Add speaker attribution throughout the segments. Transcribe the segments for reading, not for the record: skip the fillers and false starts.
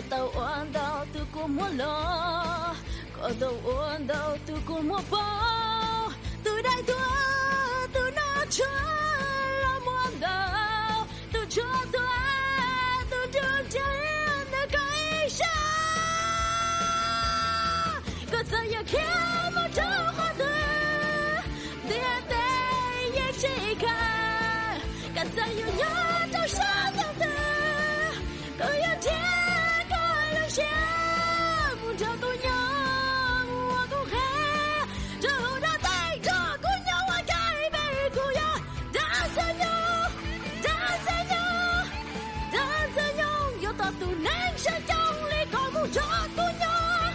Speaker 1: tàu oan đau từ cô mua lo có tàu oan đau từ cô mua bao từ đây từ nó cho là muôn đau từ cho tôi từ trường trên để cây xa có sao giờ khi một chỗ hoa tươi địa tây ye chỉ cả có sao giờ nhớ trong sáng tâm tư có yêu thiên có lời chia muốn cho tôi nhớ mua cũng khẽ cho đã tay cho cô nhau ở cái bể cô ya đã xa nhau yêu ta tu nên sẽ trong ly có muốn cho cô nhau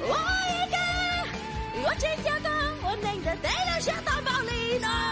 Speaker 1: ôi kìa yêu trên nhà con ôn anh đã để là sẽ ta vào ly nào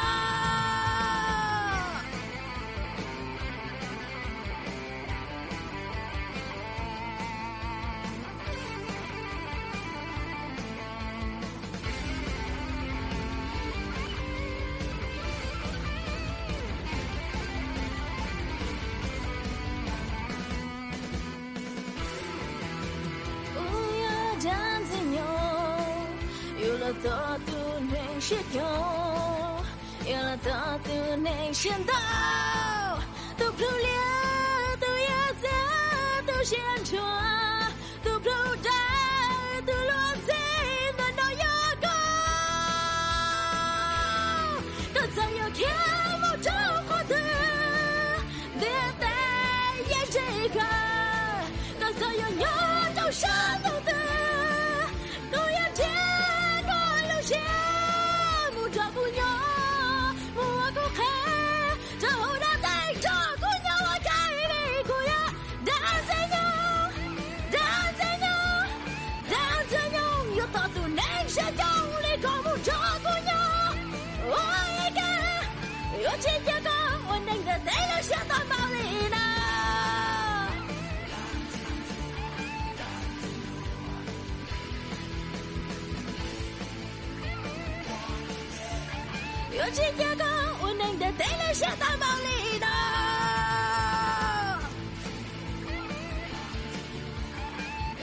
Speaker 1: ta tu nên sẽ nhau, yêu là ta tu nên sẽ đau, tu pru lia, tu ya za, tu xiên chua, tu pru đai, tu luan zin, ta nói ya go, ta sao yêu kia một chỗ khó thương, để ta ye chỉ cả, ta sao yêu nhớ trong sáng tâm tư. Trên nhà con ôn anh đã thấy là sẽ toàn bao lì nào yêu trên nhà con ôn anh đã thấy là sẽ toàn bao lì nào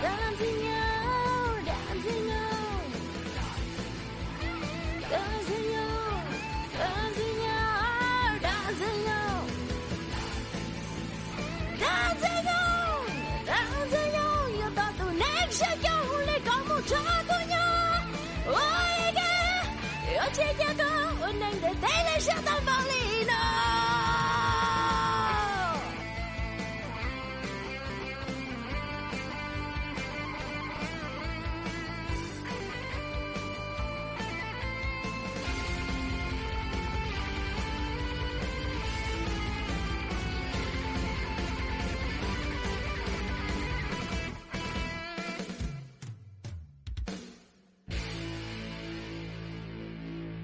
Speaker 1: đàn gì nhau đàn gì nhau đàn gì nhau đàn gì nhau yêu ta tu nên sẽ nhau lấy có một chỗ của nhau ôi kìa yêu trên nhà con ôn anh để thấy lấy sẽ tan vào